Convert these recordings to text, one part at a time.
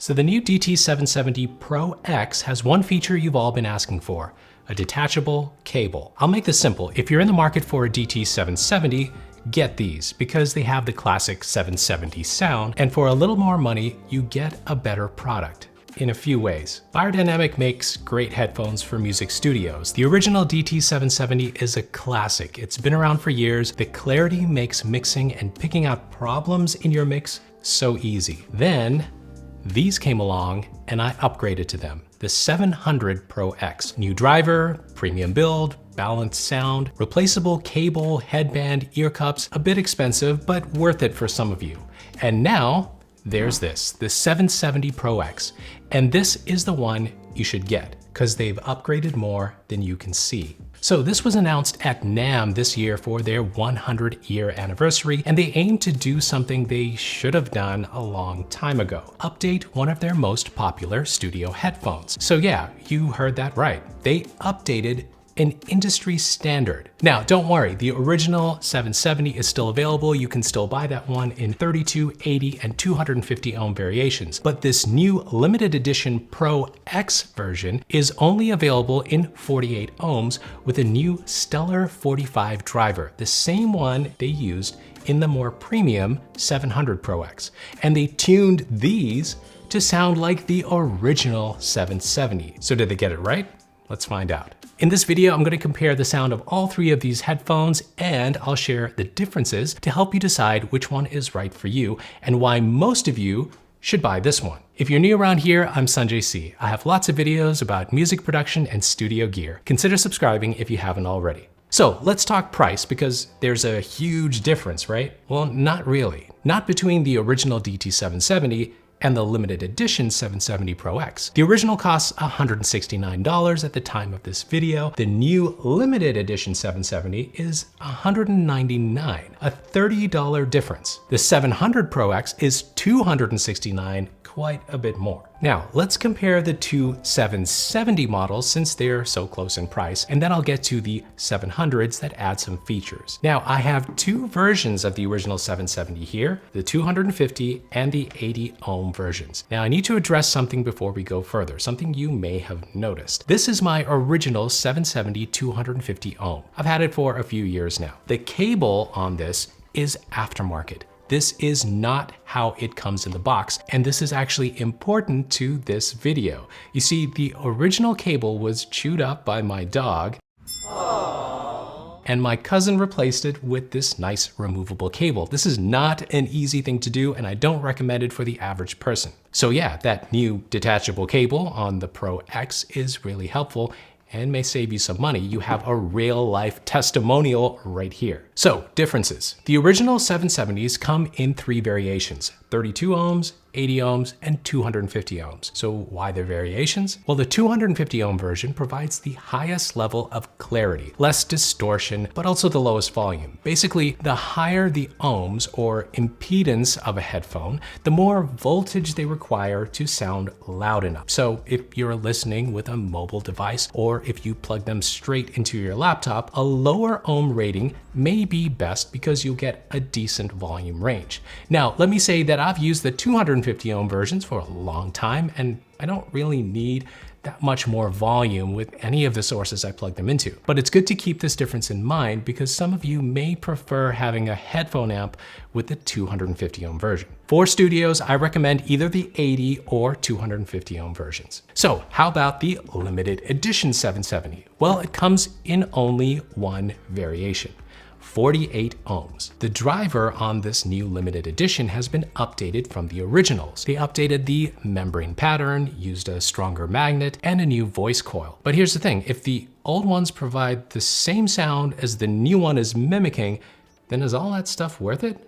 So the new DT770 Pro X has one feature you've all been asking for, a detachable cable. I'll make this simple. If you're in the market for a DT770, get these because they have the classic 770 sound, and for a little more money, you get a better product in a few ways. Beyerdynamic makes great headphones for music studios. The original DT770 is a classic. It's been around for years. The clarity makes mixing and picking out problems in your mix so easy. Then these came along and I upgraded to them. The 700 Pro X. New driver, premium build, balanced sound, replaceable cable, headband, ear cups, a bit expensive, but worth it for some of you. And now there's this, the 770 Pro X. And this is the one you should get because they've upgraded more than you can see. So this was announced at NAMM this year for their 100-year anniversary, and they aim to do something they should have done a long time ago. Update one of their most popular studio headphones. So yeah, you heard that right. They updated an industry standard. Now, don't worry, the original 770 is still available. You can still buy that one in 32, 80, and 250 ohm variations. But this new limited edition Pro X version is only available in 48 ohms with a new Stellar 45 driver, the same one they used in the more premium 700 Pro X. And they tuned these to sound like the original 770. So did they get it right? Let's find out. In this video, I'm going to compare the sound of all three of these headphones, and I'll share the differences to help you decide which one is right for you and why most of you should buy this one. If you're new around here, I'm Sanjay. I have lots of videos about music production and studio gear. Consider subscribing if you haven't already. So let's talk price because there's a huge difference, right? Well, not really. Not between the original DT770 and the limited edition 770 Pro X. The original costs $169 at the time of this video. The new limited edition 770 is $199, a $30 difference. The 700 Pro X is $269, quite a bit more. Now, let's compare the two 770 models since they're so close in price, and then I'll get to the 700s that add some features. Now, I have two versions of the original 770 here, the 250 and the 80 ohm versions. Now, I need to address something before we go further, something you may have noticed. This is my original 770 250 ohm. I've had it for a few years now. The cable on this is aftermarket. This is not how it comes in the box, and this is actually important to this video. You see, the original cable was chewed up by my dog, and my cousin replaced it with this nice removable cable. This is not an easy thing to do, and I don't recommend it for the average person. So yeah, that new detachable cable on the Pro X is really helpful and may save you some money. You have a real-life testimonial right here. So, differences. The original 770s come in three variations: 32 ohms, 80 ohms, and 250 ohms. So why the variations? Well, the 250 ohm version provides the highest level of clarity, less distortion, but also the lowest volume. Basically, the higher the ohms or impedance of a headphone, the more voltage they require to sound loud enough. So if you're listening with a mobile device or if you plug them straight into your laptop, a lower ohm rating may be best because you'll get a decent volume range. Now, let me say that I've used the 250 ohm versions for a long time, and I don't really need that much more volume with any of the sources I plug them into. But it's good to keep this difference in mind because some of you may prefer having a headphone amp with the 250 ohm version. For studios, I recommend either the 80 or 250 ohm versions. So how about the limited edition 770? Well, it comes in only one variation: 48 ohms. The driver on this new limited edition has been updated from the originals. They updated the membrane pattern, used a stronger magnet, and a new voice coil. But here's the thing, if the old ones provide the same sound as the new one is mimicking, then is all that stuff worth it?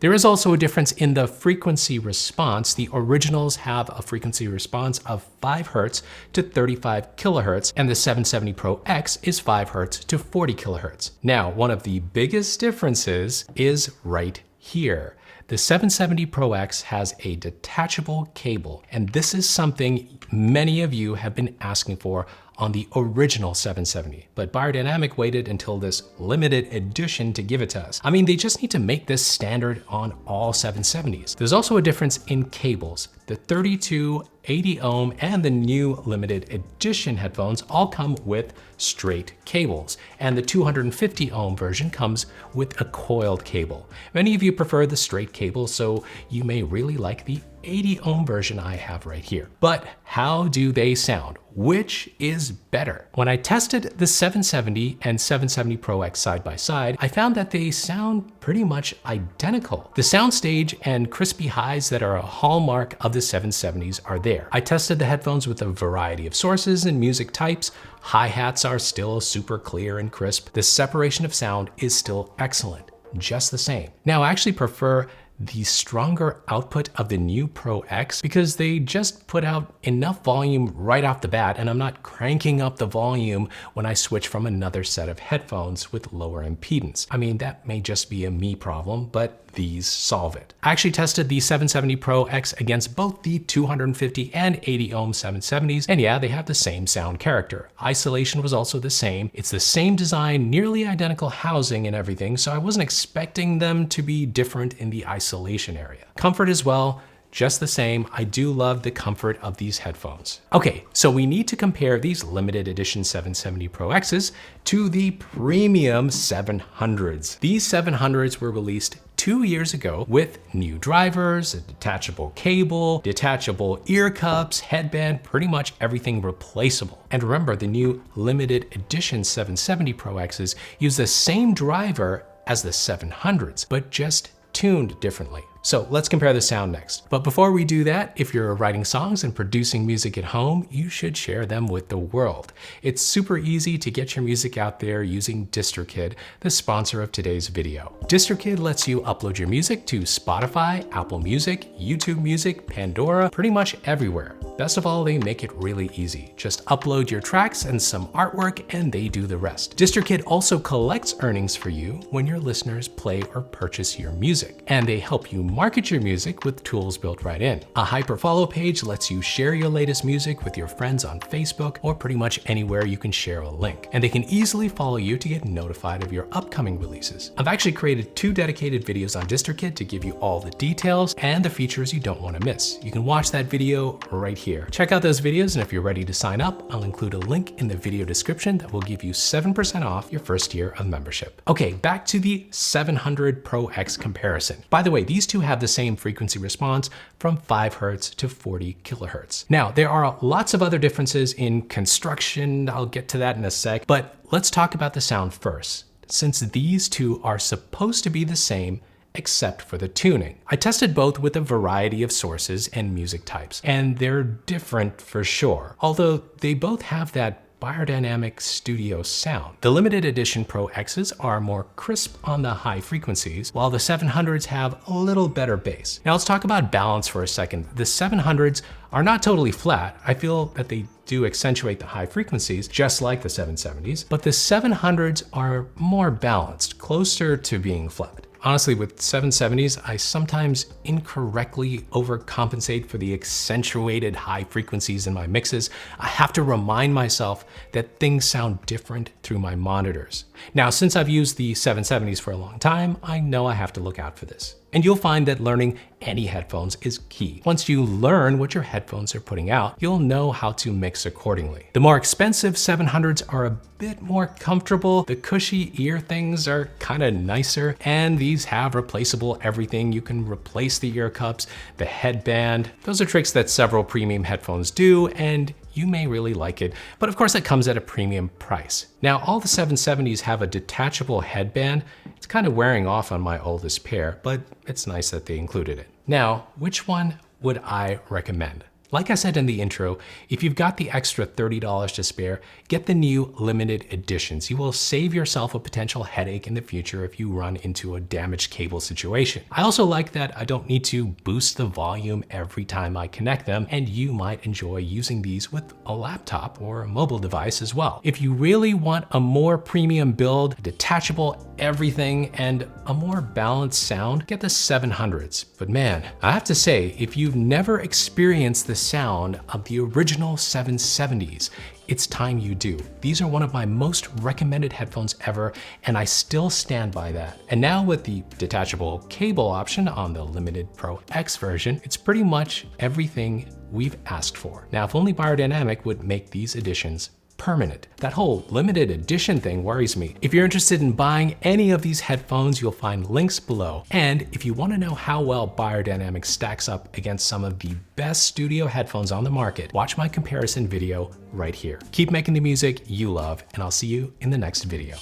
There is also a difference in the frequency response. The originals have a frequency response of 5 Hz to 35 kHz, and the 770 Pro X is 5 Hz to 40 kHz. Now, one of the biggest differences is right here. The 770 Pro X has a detachable cable, and this is something many of you have been asking for on the original 770, but Beyerdynamic waited until this limited edition to give it to us. I mean, they just need to make this standard on all 770s. There's also a difference in cables. The 32, 80 ohm, and the new limited edition headphones all come with straight cables, and the 250 ohm version comes with a coiled cable. Many of you prefer the straight cable, so you may really like the 80 ohm version I have right here. But how do they sound? Which is better? When I tested the 770 and 770 Pro X side by side, I found that they sound pretty much identical. The soundstage and crispy highs that are a hallmark of the 770s are there. I tested the headphones with a variety of sources and music types. Hi-hats are still super clear and crisp. The separation of sound is still excellent, just the same. Now, I actually prefer the stronger output of the new Pro X because they just put out enough volume right off the bat, and I'm not cranking up the volume when I switch from another set of headphones with lower impedance. I mean, that may just be a me problem, but these solve it. I actually tested the 770 Pro X against both the 250 and 80 ohm 770s, and yeah, they have the same sound character. Isolation was also the same. It's the same design, nearly identical housing and everything, so I wasn't expecting them to be different in the isolation area. Comfort as well, just the same. I do love the comfort of these headphones. Okay, so we need to compare these limited edition 770 Pro X's to the premium 700s. These 700s were released 2 years ago with new drivers, a detachable cable, detachable ear cups, headband, pretty much everything replaceable. And remember, the new limited edition 770 Pro X's use the same driver as the 700s, but just tuned differently. So let's compare the sound next. But before we do that, if you're writing songs and producing music at home, you should share them with the world. It's super easy to get your music out there using DistroKid, the sponsor of today's video. DistroKid lets you upload your music to Spotify, Apple Music, YouTube Music, Pandora, pretty much everywhere. Best of all, they make it really easy. Just upload your tracks and some artwork and they do the rest. DistroKid also collects earnings for you when your listeners play or purchase your music. And they help you market your music with tools built right in. A hyperfollow page lets you share your latest music with your friends on Facebook or pretty much anywhere you can share a link. And they can easily follow you to get notified of your upcoming releases. I've actually created 2 dedicated videos on DistroKid to give you all the details and the features you don't want to miss. You can watch that video right here. Check out those videos, and if you're ready to sign up, I'll include a link in the video description that will give you 7% off your first year of membership. Okay, back to the 700 Pro X comparison. By the way, these two have the same frequency response from 5 Hz to 40 kHz. Now, there are lots of other differences in construction. I'll get to that in a sec, but let's talk about the sound first, since these two are supposed to be the same except for the tuning. I tested both with a variety of sources and music types, and they're different for sure, although they both have that Beyerdynamic studio sound. The limited edition Pro X's are more crisp on the high frequencies, while the 700s have a little better bass. Now let's talk about balance for a second. The 700s are not totally flat. I feel that they do accentuate the high frequencies, just like the 770s, but the 700s are more balanced, closer to being flat. Honestly, with 770s, I sometimes incorrectly overcompensate for the accentuated high frequencies in my mixes. I have to remind myself that things sound different through my monitors. Now, since I've used the 770s for a long time, I know I have to look out for this. And you'll find that learning any headphones is key. Once you learn what your headphones are putting out, you'll know how to mix accordingly. The more expensive 700s are a bit more comfortable. The cushy ear things are kind of nicer, and these have replaceable everything. You can replace the ear cups, the headband. Those are tricks that several premium headphones do, and you may really like it, but of course it comes at a premium price. Now, all the 770s have a detachable headband. It's kind of wearing off on my oldest pair, but it's nice that they included it. Now, which one would I recommend? Like I said in the intro, if you've got the extra $30 to spare, get the new limited editions. You will save yourself a potential headache in the future if you run into a damaged cable situation. I also like that I don't need to boost the volume every time I connect them, and you might enjoy using these with a laptop or a mobile device as well. If you really want a more premium build, detachable everything, and a more balanced sound, get the 700s. But man, I have to say, if you've never experienced the sound of the original 770s. It's time you do. These are one of my most recommended headphones ever, and I still stand by that. And now with the detachable cable option on the Limited Pro X version, it's pretty much everything we've asked for. Now, if only Beyerdynamic would make these editions permanent. That whole limited edition thing worries me. If you're interested in buying any of these headphones, you'll find links below. And if you want to know how well Beyerdynamic stacks up against some of the best studio headphones on the market, watch my comparison video right here. Keep making the music you love, and I'll see you in the next video.